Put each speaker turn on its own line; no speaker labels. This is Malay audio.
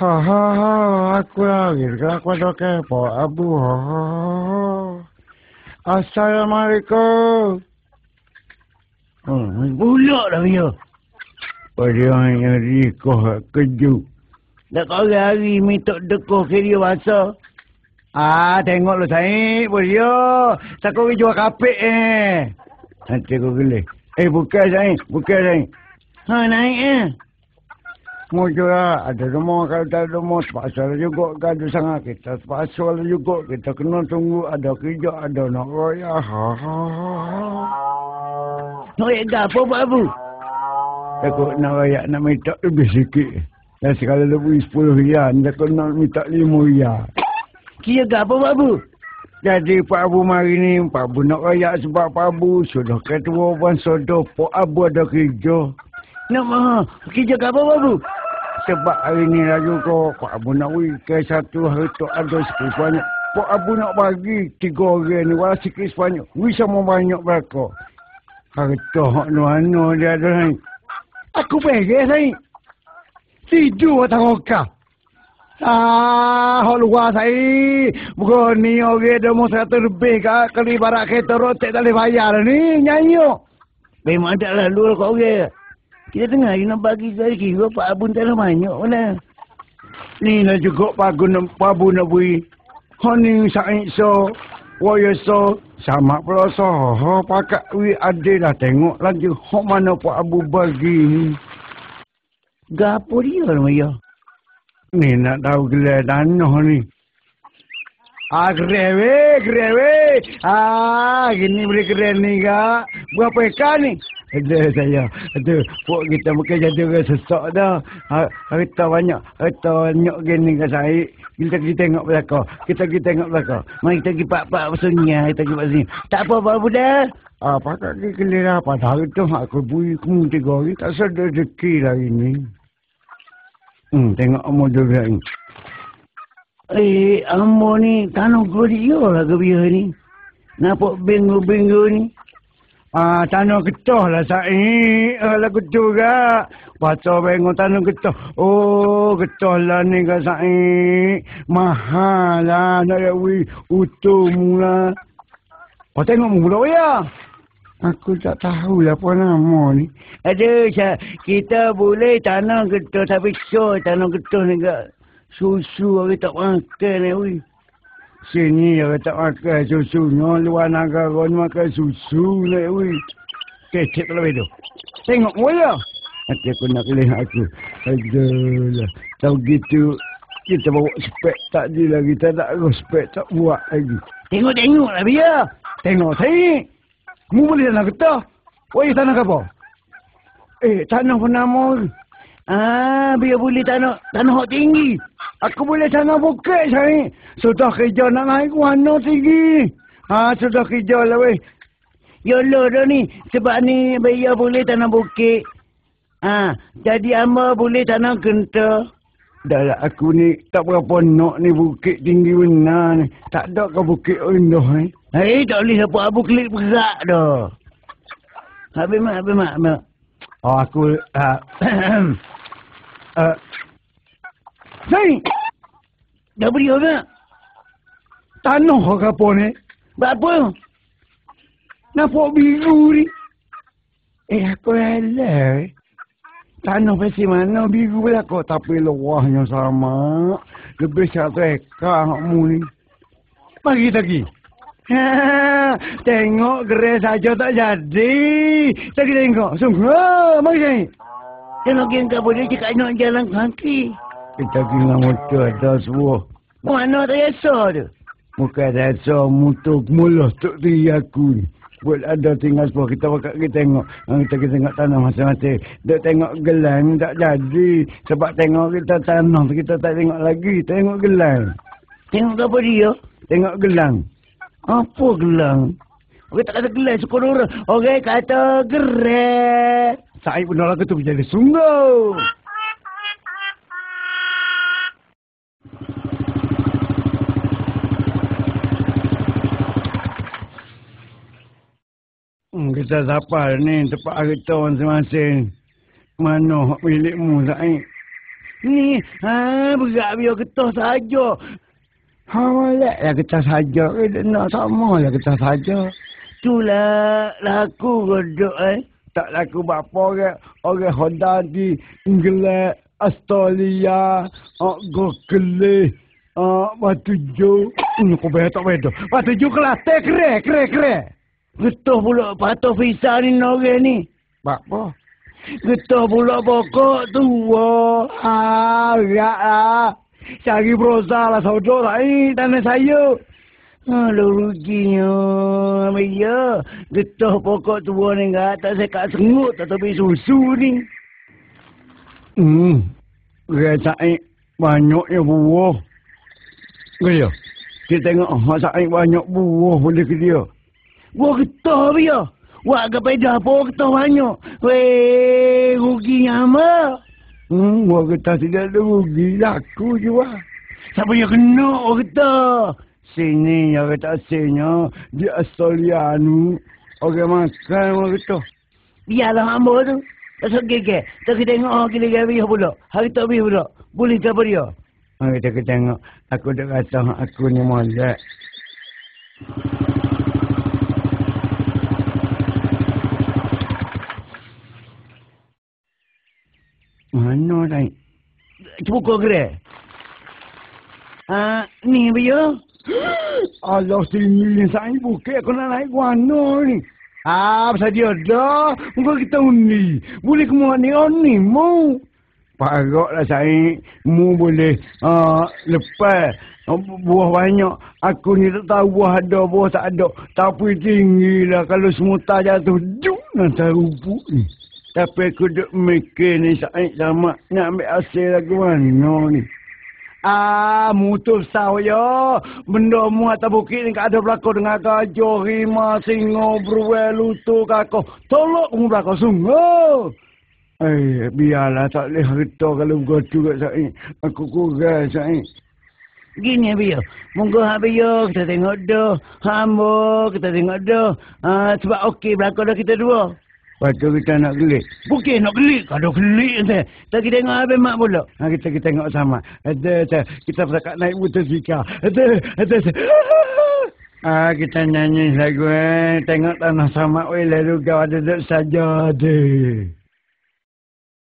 Ha ha ha, aku lagi aku ada kepo abu. Ha, ha, ha. Assalamualaikum.
Pulak dah dia.
Pada hanya rikoh keju.
Dah kau hari minta dekoh ke dia bahasa.
Tengok lo saya, dia. Tak kau jual kapek Nanti kau gelih. Bukan saya.
Naik
Mau jual ada rumah, kalau tak ada rumah, terpaksa juga gaduh sangat kita. Terpaksa juga kita kena tunggu ada kerja, ada nak raya. Ha ha ha.
Nak gapo babu?
Takut nak raya nak minta lebih sikit. Dan sekali lebih 10 rial, takut nak minta 5 rial.
Kira gapo babu?
Jadi Pak Abu mari ni, Pak Abu nak raya sebab Pak Abu sudah ketua bangsa dah. Pak Abu ada kerja.
Nak maha, kerja gapo babu?
Sebab hari ni lagi kau, Pak Abu nak ke satu hari tu ada sikit sebanyak. Pak Abu nak bagi 3 orang ni, walau sikit sebanyak. Sama banyak mereka. Hari tu, anu dia ada ni. Aku pergi ni. Tidur tak okah. Hak luar saya. Bukan ni orang dah mau 100 lebih kali barak kereta rotek tak boleh bayar ni. Nyanyi.
Memang tak lalu kau orang. Kita tengah nak bagi saya kira Pak Abun tak ada banyak mana.
Ni lah juga Pak Abu nak beri. Ni saik so. Waya so. Sama pula so. Pakat wih adil lah tengok lagi. Hak mana Pak Abu bagi ni.
Gapo dia nama ya?
Ni nak tahu gelar tanah ni. Gerewe. Gini boleh keren ni kak. Berapa ekar ni? Ada saya. Pok kita mungkin jadi orang sesak dah. Harta banyak gini kat saya. Kita tengok belakang. Kita tengok belakang.
Mari kita pergi pak-pak bersunya. Kita pergi pak sini. Tak apa-apa budak.
Pakat dia kelihatan apa. Hari tu aku bui kamu 3 hari. Tak sedar rezeki lah ini. Tengok amu juga ni.
Amu ni tanah dia lah ke biar ni. Nampak bingu-bingu ni.
Tanah getah lah saya. Lah getah juga. Baca bengok tanah getah. Oh, getah lah ni ke saya. Mahal lah. Nak ya wih. Utuh mula. Tengok mula ya. Aku tak tahu lah apa nama ni.
Kita boleh tanah getah tapi tanah getah ni ke. Susu orang tak makan ni wih.
Sini orang tak makan susunya. Luar negara ni makan susu ni wih. Kecek lebih tu. Tengok mula. Nanti aku nak lihat aku. Aduh. Tahu gitu. Kita bawa spek tak di lagi. Kita tak ada spek tak buat lagi.
Tengok lah biar.
Tengok saya. Kamu boleh tanah getah. Wah, tanah apa? Tanah penama.
Biar boleh tanah hak tinggi.
Aku boleh tanah bukit saya. Sudah kerja nak naik warna tinggi. Sudah kerja lah weh.
Yalah dah ni. Sebab ni biar boleh tanah bukit. Jadi hamba boleh tanah genta.
Dah lah aku ni tak berapa nak ni bukit tinggi benar ni. Tak ada ke bukit rendah ni.
Tak boleh dapat abu klik berat dah. Habis mak.
Aku... Zai!
Dah beri apa?
Tanah ke apa ni?
Berapa?
Nampak biru ni. Aku rela. Tanah pasti mana biru lah kau. Tapi luahnya sama. Lebih 100 ekar kamu ni. Mari kita pergi. Tengok gerai saja tak jadi. Kita tengok. Sungguh. Mari saya.
Tengok yang tak boleh cakap nak jalan kaki.
Kita kena motor ada semua.
Mana tak biasa tu?
Bukan rasa mutuk mulut tu aku ni. Buat ada tinggal semua. Kita bakal kita tengok. Kita tengok tanah masing-masing. Duk tengok gelang tak jadi. Sebab tengok kita tanah kita tak tengok lagi. Tengok gelang.
Tengok apa dia?
Tengok gelang.
Apa gelang? Orang tak kata gelang syukur orang. Orang kata gerai.
Saya benar lagu tu menjadi sungguh. Kita sapal ni tempat harta masing-masing. Mana hak milikmu, Said?
Ni, berat biar getah saja.
Molek lah kita saja. Nak sama lah kita saja.
Itulah laku godok
Tak laku bapa orang Honda di Inggeris, Australia, Gokele, Batu Jo. Kau bayar tak bayar tu. Batu Jo Kelantan keren.
Getah pula patah visa ni orang ni.
Bapa.
Getah pula pokok tua.
Agak lah. Cari berosa lah saudara ni tanah saya.
Aduh ruginya. Ya, getah pokok tua ni tak sekat sengut tapi susu ni.
Saik banyaknya buah. Gaya. Kita tengok saik banyak buah boleh ke dia.
Buah getah dia. Wah ke pedah apa getah banyak. Weh, ruginya amat.
Buah getah tidak ada rugi. Laku juga.
Siapa yang kena buah getah?
Sini yang kata asalnya di Australia ni orang makan buah getah.
Biarlah hamba tu. Tak segege. Tak kita tengok kita biar pula. Hari tak biar pula. Boleh ke apa dia?
Kita tengok. Aku dah kata aku ni molek. Mana dah?
Cuba kau kira. Ni biar.
Allah tinggi saya bukit aku nak naik warna ni. Pasal dia dah. Muka kita undi. Boleh kemana ni mu. Paroklah saya. Mu boleh lepas. Buah banyak. Aku ni tak tahu buah ada, buah tak ada. Tapi tinggilah kalau semua jatuh. Juk nak tahu rupuk ni. Tapi aku duk mikir ni saya sama. Nak ambil hasil lagi mana ni. Mutus saya. Benda mu atas bukit ni tak ada berlaku dengan gajah, rimau, singa, beruai, lutu, kakak. Tolok mu berlaku sungguh. Biarlah tak boleh harta kalau begitu kat saya. Aku kurang saya.
Gini biar. Munggu biar kita tengok dah. Hamba kita tengok dah. Sebab okey berlaku dah kita dua.
Lepas tu kita nak gelik.
Bukan nak gelik. Kalau gelik nanti. Kita tengok habis mak pula.
Kita tengok sama. Kita berdekat naik motosikal. Kita nyanyi lagu. Tengok tanah sama. Lalu kau ada saja.